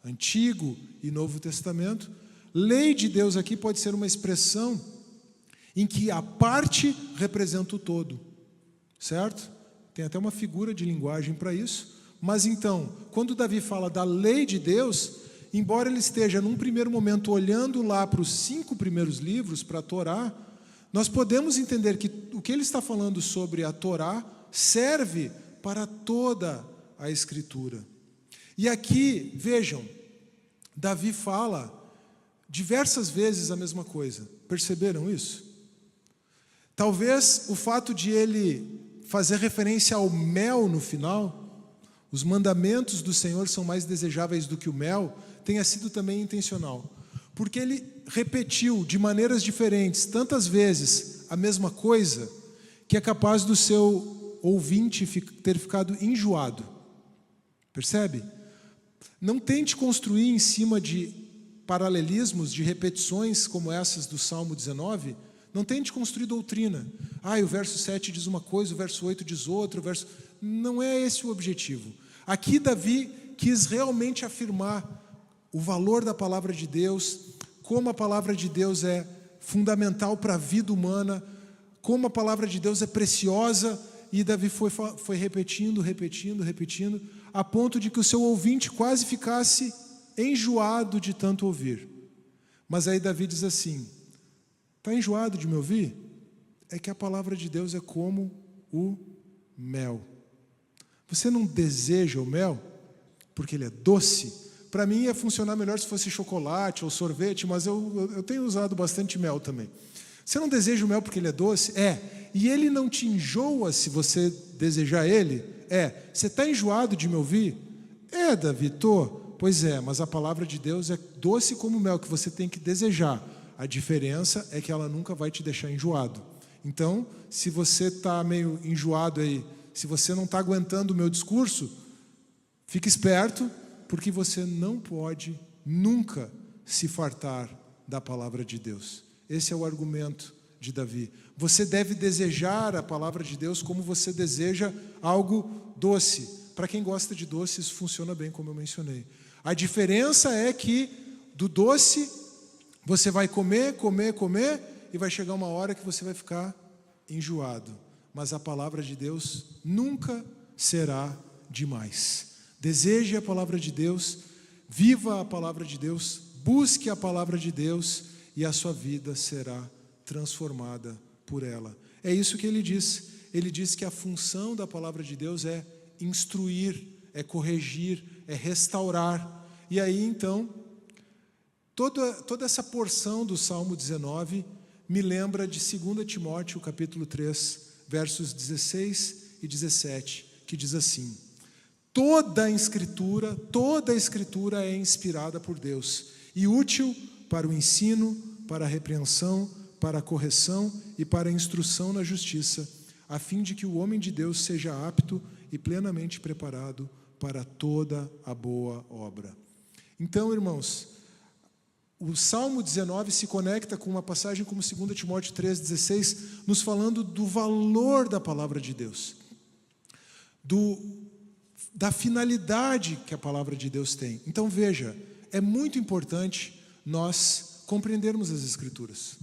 Antigo e Novo Testamento, lei de Deus aqui pode ser uma expressão em que a parte representa o todo, certo? Tem até uma figura de linguagem para isso. Mas então, quando Davi fala da lei de Deus, embora ele esteja num primeiro momento olhando lá para os 5 primeiros livros, para a Torá, nós podemos entender que o que ele está falando sobre a Torá serve para toda a Escritura. E aqui, vejam, Davi fala diversas vezes a mesma coisa. Perceberam isso? Talvez o fato de ele fazer referência ao mel no final, os mandamentos do Senhor são mais desejáveis do que o mel, tenha sido também intencional. Porque ele repetiu de maneiras diferentes, tantas vezes, a mesma coisa, que é capaz do seu ouvinte ter ficado enjoado. Percebe? Não tente construir em cima de paralelismos, de repetições como essas do Salmo 19, não tente construir doutrina. O verso 7 diz uma coisa, o verso 8 diz outra, Não é esse o objetivo. Aqui Davi quis realmente afirmar o valor da palavra de Deus, como a palavra de Deus é fundamental para a vida humana, como a palavra de Deus é preciosa, e Davi foi repetindo, a ponto de que o seu ouvinte quase ficasse enjoado de tanto ouvir. Mas aí Davi diz assim: está enjoado de me ouvir? É que a palavra de Deus é como o mel. Você não deseja o mel porque ele é doce? Para mim ia funcionar melhor se fosse chocolate ou sorvete, mas eu tenho usado bastante mel também. Você não deseja o mel porque ele é doce? E ele não te enjoa se você desejar ele? Você está enjoado de me ouvir? Davi, tô. Pois é, mas a palavra de Deus é doce como o mel, que você tem que desejar. A diferença é que ela nunca vai te deixar enjoado. Então, se você está meio enjoado aí, se você não está aguentando o meu discurso, fique esperto, porque você não pode nunca se fartar da palavra de Deus. Esse é o argumento de Davi. Você deve desejar a palavra de Deus como você deseja algo doce. Para quem gosta de doce, isso funciona bem, como eu mencionei. A diferença é que do doce você vai comer, e vai chegar uma hora que você vai ficar enjoado. Mas a palavra de Deus nunca será demais. Deseje a palavra de Deus, viva a palavra de Deus, busque a palavra de Deus e a sua vida será transformada por ela. É isso que ele diz. Ele diz que a função da palavra de Deus é instruir, é corrigir, é restaurar. E aí então, toda essa porção do Salmo 19 me lembra de 2 Timóteo capítulo 3, versos 16 e 17, que diz assim: toda a Escritura é inspirada por Deus e útil para o ensino, para a repreensão, para a correção e para a instrução na justiça, a fim de que o homem de Deus seja apto e plenamente preparado para toda a boa obra. Então, irmãos, o Salmo 19 se conecta com uma passagem como 2 Timóteo 3,16, nos falando do valor da palavra de Deus, da finalidade que a palavra de Deus tem. Então veja, é muito importante nós compreendermos as Escrituras.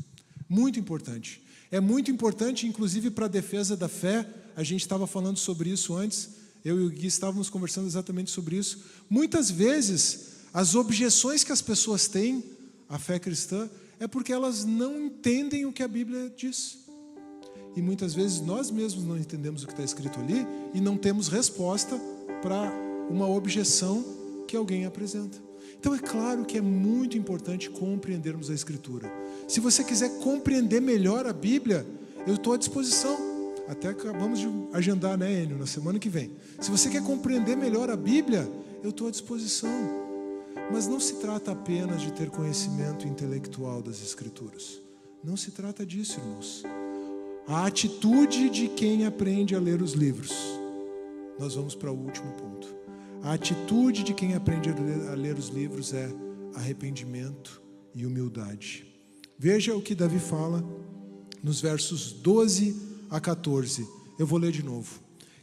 Muito importante. É muito importante, inclusive, para a defesa da fé. A gente estava falando sobre isso antes. eu e o Gui estávamos conversando exatamente sobre isso. Muitas vezes, as objeções que as pessoas têm à fé cristã é porque elas não entendem o que a Bíblia diz. E muitas vezes nós mesmos não entendemos o que está escrito ali e não temos resposta para uma objeção que alguém apresenta. Então é claro que é muito importante compreendermos a Escritura. Se você quiser compreender melhor a Bíblia, eu estou à disposição. Até acabamos de agendar, né, Enio, na semana que vem. Se você quer compreender melhor a Bíblia, eu estou à disposição. Mas não se trata apenas de ter conhecimento intelectual das Escrituras. Não se trata disso, irmãos. A atitude de quem aprende a ler os livros. Nós vamos para o último ponto. A atitude de quem aprende a ler os livros é arrependimento e humildade. Veja o que Davi fala nos versos 12 a 14. Eu vou ler de novo.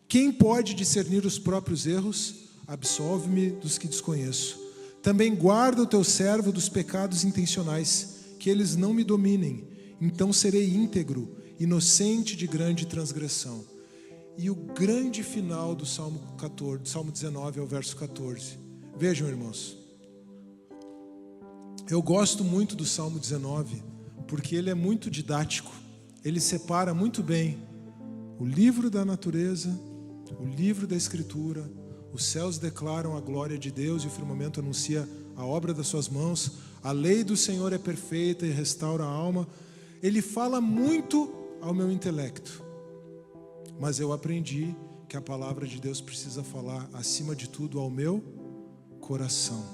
Quem pode discernir os próprios erros? Absolve-me dos que desconheço. Também guarda o teu servo dos pecados intencionais, que eles não me dominem. Então serei íntegro, inocente de grande transgressão. E o grande final do Salmo 14, do Salmo 19 ao verso 14. Vejam, irmãos. Eu gosto muito do Salmo 19, porque ele é muito didático. Ele separa muito bem o livro da natureza, o livro da Escritura. Os céus declaram a glória de Deus e o firmamento anuncia a obra das suas mãos. A lei do Senhor é perfeita e restaura a alma. Ele fala muito ao meu intelecto. Mas eu aprendi que a palavra de Deus precisa falar, acima de tudo, ao meu coração.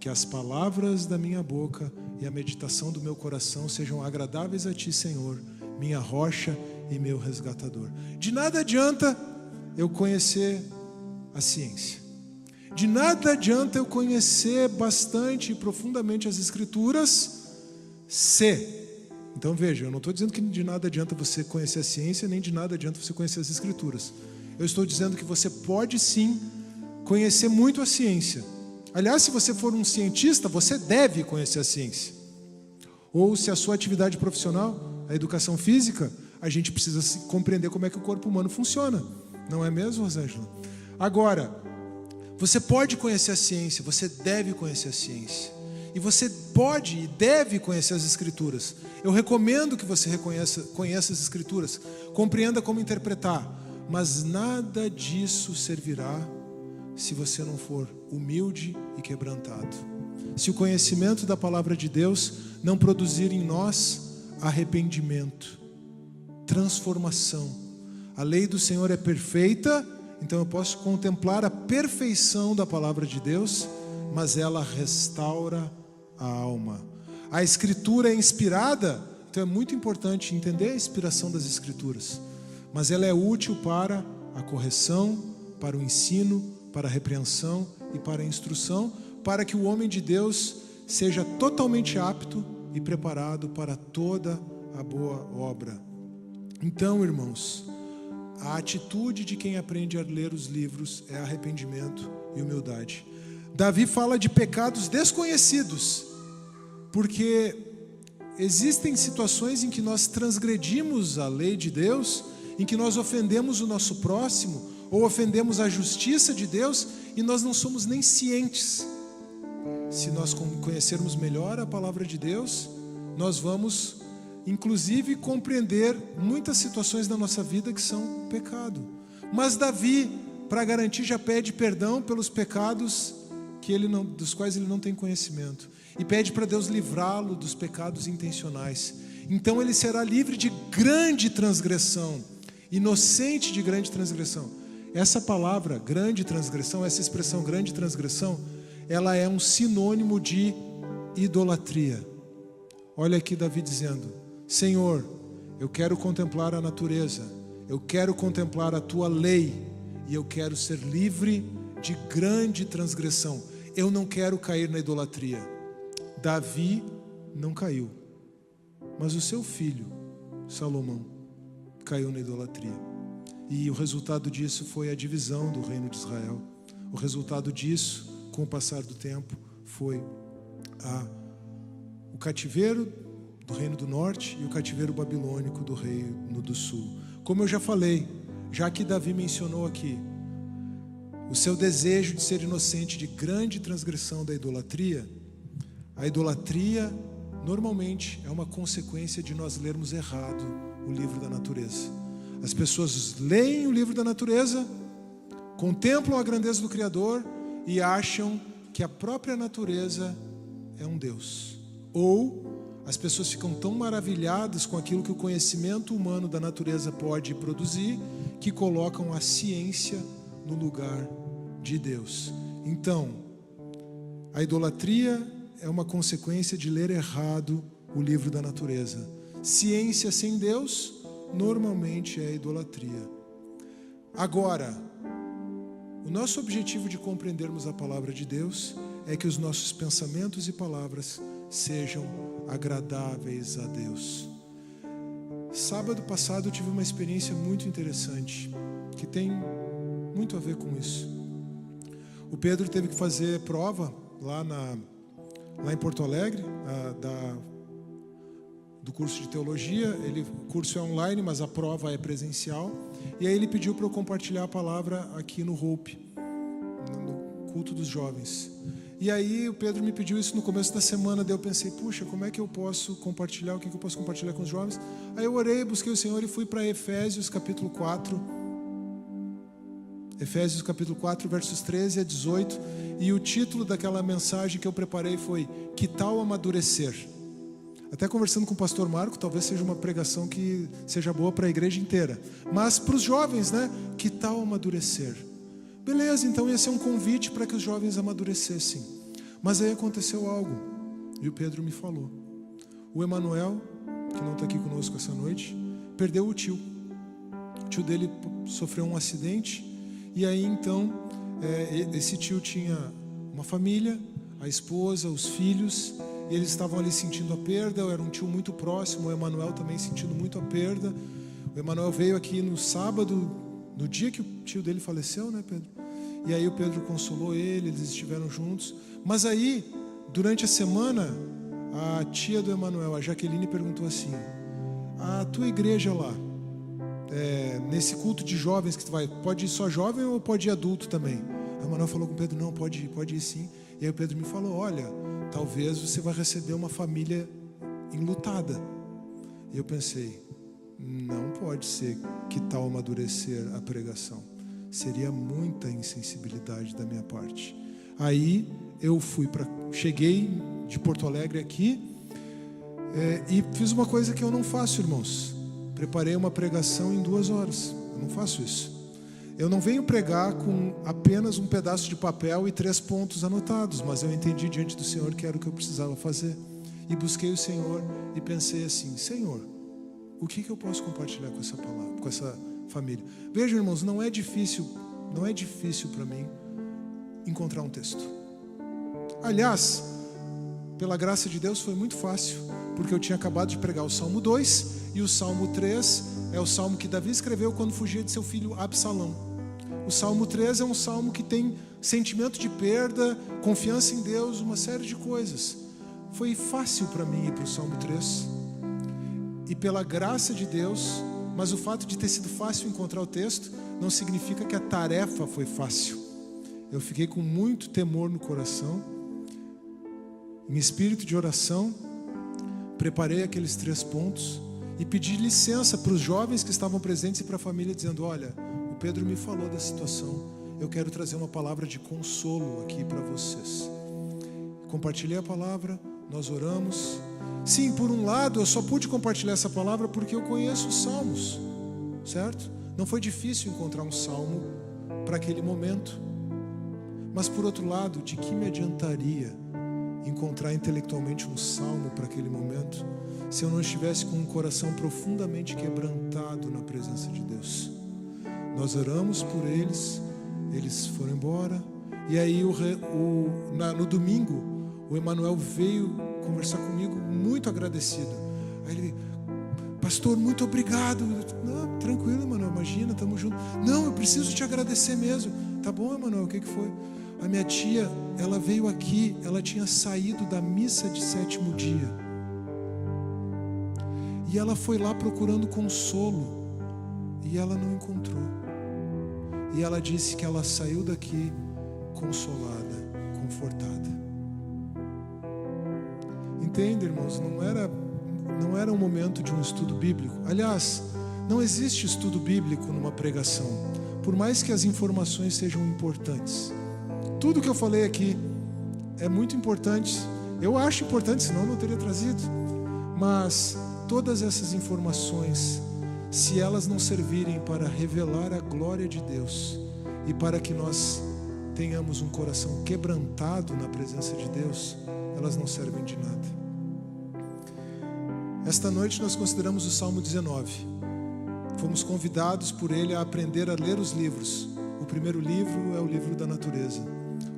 Que as palavras da minha boca e a meditação do meu coração sejam agradáveis a Ti, Senhor, minha rocha e meu resgatador. De nada adianta eu conhecer a ciência. De nada adianta eu conhecer bastante e profundamente as Escrituras Então veja, eu não estou dizendo que de nada adianta você conhecer a ciência, nem de nada adianta você conhecer as Escrituras. Eu estou dizendo que você pode sim conhecer muito a ciência. Aliás, se você for um cientista, você deve conhecer a ciência. Ou se a sua atividade profissional, a educação física, a gente precisa compreender como é que o corpo humano funciona. Não é mesmo, Rosângela? Agora, você pode conhecer a ciência, você deve conhecer a ciência. E você pode e deve conhecer as Escrituras. Eu recomendo que você conheça as Escrituras, compreenda como interpretar. Mas nada disso servirá se você não for humilde e quebrantado. Se o conhecimento da palavra de Deus não produzir em nós arrependimento, transformação. A lei do Senhor é perfeita, então eu posso contemplar a perfeição da palavra de Deus, mas ela restaura a alma. A Escritura é inspirada, então é muito importante entender a inspiração das Escrituras, mas ela é útil para a correção, para o ensino, para a repreensão e para a instrução, para que o homem de Deus seja totalmente apto e preparado para toda a boa obra. Então, irmãos, a atitude de quem aprende a ler os livros é arrependimento e humildade. Davi fala de pecados desconhecidos, porque existem situações em que nós transgredimos a lei de Deus, em que nós ofendemos o nosso próximo, ou ofendemos a justiça de Deus, e nós não somos nem cientes. Se nós conhecermos melhor a palavra de Deus, nós vamos, inclusive, compreender muitas situações da nossa vida que são pecado. Mas Davi, para garantir, já pede perdão pelos pecados dos quais ele não tem conhecimento. E pede para Deus livrá-lo dos pecados intencionais. Então ele será livre de grande transgressão, inocente de grande transgressão. Essa palavra, grande transgressão, essa expressão grande transgressão, ela é um sinônimo de idolatria. Olha aqui Davi dizendo: Senhor, eu quero contemplar a natureza, eu quero contemplar a tua lei, e eu quero ser livre de grande transgressão. Eu não quero cair na idolatria. Davi não caiu, mas o seu filho, Salomão, caiu na idolatria. E o resultado disso foi a divisão do reino de Israel. O resultado disso, com o passar do tempo, foi o cativeiro do reino do norte e o cativeiro babilônico do reino do sul. Como eu já falei, já que Davi mencionou aqui, o seu desejo de ser inocente de grande transgressão da idolatria, a idolatria normalmente é uma consequência de nós lermos errado o livro da natureza. As pessoas leem o livro da natureza, contemplam a grandeza do Criador e acham que a própria natureza é um Deus. Ou as pessoas ficam tão maravilhadas com aquilo que o conhecimento humano da natureza pode produzir, que colocam a ciência no lugar de Deus. Então, a idolatria é uma consequência de ler errado o livro da natureza. Ciência sem Deus normalmente é idolatria. Agora, o nosso objetivo de compreendermos a palavra de Deus é que os nossos pensamentos e palavras sejam agradáveis a Deus. Sábado passado eu tive uma experiência muito interessante, que tem muito a ver com isso. O Pedro teve que fazer prova lá em Porto Alegre, do curso de teologia. O curso é online, mas a prova é presencial. E aí ele pediu para eu compartilhar a palavra aqui no Hope, no culto dos jovens. E aí o Pedro me pediu isso no começo da semana. Daí eu pensei, puxa, como é que eu posso compartilhar? O que eu posso compartilhar com os jovens? Aí eu orei, busquei o Senhor e fui para Efésios capítulo 4. Efésios capítulo 4, versos 13 a 18. E o título daquela mensagem que eu preparei foi: Que tal amadurecer? Até conversando com o pastor Marco, talvez seja uma pregação que seja boa para a igreja inteira. Mas para os jovens, né? Que tal amadurecer? Beleza, então ia ser um convite para que os jovens amadurecessem. Mas aí aconteceu algo, e o Pedro me falou. O Emanuel, que não está aqui conosco essa noite, perdeu o tio. O tio dele sofreu um acidente, e aí então, esse tio tinha uma família, a esposa, os filhos, e eles estavam ali sentindo a perda. Eu era um tio muito próximo, o Emanuel também sentindo muito a perda. O Emanuel veio aqui no sábado, no dia que o tio dele faleceu, né, Pedro? E aí o Pedro consolou ele, eles estiveram juntos. Mas aí, durante a semana, a tia do Emanuel, a Jaqueline, perguntou assim: a tua igreja lá, nesse culto de jovens que tu vai, pode ir só jovem ou pode ir adulto também? O Emanuel falou com o Pedro: não, pode ir sim. E aí o Pedro me falou: olha, talvez você vai receber uma família enlutada. E eu pensei, não pode ser. Que tal amadurecer a pregação? Seria muita insensibilidade da minha parte. Aí eu cheguei de Porto Alegre aqui, e fiz uma coisa que eu não faço, irmãos. Preparei uma pregação em 2 horas. Eu não faço isso. Eu não venho pregar com apenas um pedaço de papel e 3 pontos anotados, mas eu entendi diante do Senhor que era o que eu precisava fazer. E busquei o Senhor e pensei assim: Senhor, o que eu posso compartilhar com essa palavra, com essa família? Vejam, irmãos, não é difícil para mim encontrar um texto. Aliás, pela graça de Deus foi muito fácil, porque eu tinha acabado de pregar o Salmo 2, e o Salmo 3 é o salmo que Davi escreveu quando fugia de seu filho Absalão. O Salmo 3 é um salmo que tem sentimento de perda, confiança em Deus, uma série de coisas. Foi fácil para mim ir para o Salmo 3. E pela graça de Deus, mas o fato de ter sido fácil encontrar o texto não significa que a tarefa foi fácil. Eu fiquei com muito temor no coração, em espírito de oração, preparei aqueles 3 pontos e pedi licença para os jovens que estavam presentes e para a família, dizendo: olha, o Pedro me falou da situação, eu quero trazer uma palavra de consolo aqui para vocês. Compartilhei a palavra, nós oramos. Sim, por um lado, eu só pude compartilhar essa palavra porque eu conheço os salmos, certo? Não foi difícil encontrar um salmo para aquele momento. Mas por outro lado, de que me adiantaria encontrar intelectualmente um salmo para aquele momento, se eu não estivesse com um coração profundamente quebrantado na presença de Deus? Nós oramos por eles, eles foram embora. E aí no domingo, o Emanuel veio conversar comigo muito agradecido. Aí ele: pastor, muito obrigado. Não, tranquilo, Emanuel, imagina, estamos juntos. Não, eu preciso te agradecer mesmo. Tá bom, Emanuel, o que foi? A minha tia, ela veio aqui, ela tinha saído da missa de 7º dia. E ela foi lá procurando consolo, e ela não encontrou. E ela disse que ela saiu daqui consolada, confortada. Entende, irmãos? Não era um momento de um estudo bíblico. Aliás, não existe estudo bíblico numa pregação, por mais que as informações sejam importantes. Tudo que eu falei aqui é muito importante. Eu acho importante, senão eu não teria trazido. Mas todas essas informações, se elas não servirem para revelar a glória de Deus e para que nós tenhamos um coração quebrantado na presença de Deus, elas não servem de nada. Esta noite nós consideramos o Salmo 19. Fomos convidados por ele a aprender a ler os livros. O primeiro livro é o livro da natureza.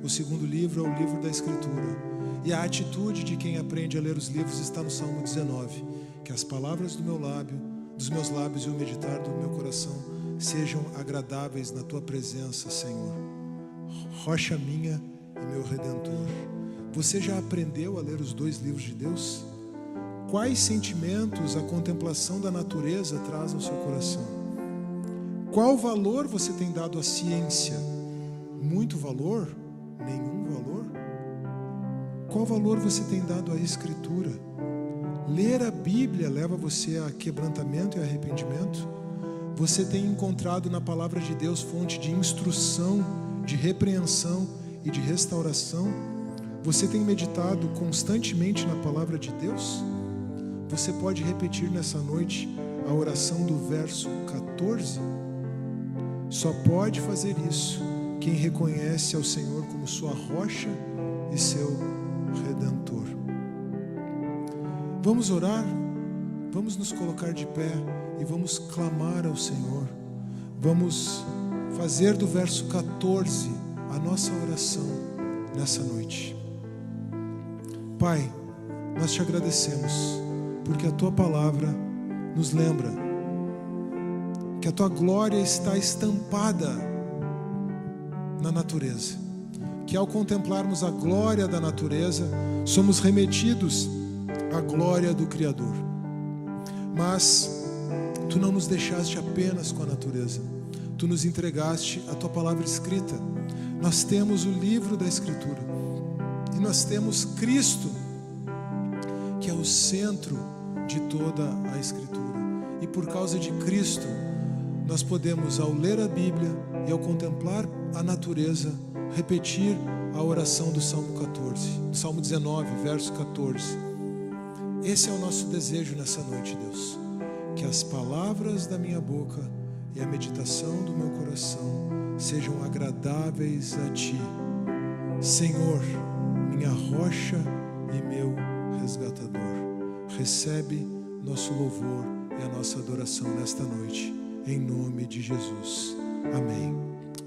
O segundo livro é o livro da Escritura. E a atitude de quem aprende a ler os livros está no Salmo 19. Que as palavras dos meus lábios e o meditar do meu coração sejam agradáveis na tua presença, Senhor. Rocha minha e meu Redentor. Você já aprendeu a ler os dois livros de Deus? Quais sentimentos a contemplação da natureza traz ao seu coração? Qual valor você tem dado à ciência? Muito valor? Nenhum valor? Qual valor você tem dado à Escritura? Ler a Bíblia leva você a quebrantamento e arrependimento? Você tem encontrado na palavra de Deus fonte de instrução, de repreensão e de restauração? Você tem meditado constantemente na palavra de Deus? Você pode repetir nessa noite a oração do verso 14? Só pode fazer isso quem reconhece ao Senhor como sua rocha e seu Redentor. Vamos orar? Vamos nos colocar de pé e vamos clamar ao Senhor. Vamos fazer do verso 14 a nossa oração nessa noite. Pai, nós te agradecemos porque a tua palavra nos lembra que a tua glória está estampada na natureza, que ao contemplarmos a glória da natureza, somos remetidos à glória do Criador. Mas tu não nos deixaste apenas com a natureza, tu nos entregaste a tua palavra escrita. Nós temos o livro da Escritura e nós temos Cristo, que é o centro de toda a Escritura. E por causa de Cristo, nós podemos, ao ler a Bíblia e ao contemplar a natureza, repetir a oração do Salmo 14, do Salmo 19, verso 14. Esse é o nosso desejo nessa noite, Deus. Que as palavras da minha boca e a meditação do meu coração sejam agradáveis a Ti, Senhor, minha rocha e meu resgatador. Recebe nosso louvor e a nossa adoração nesta noite, em nome de Jesus. Amém.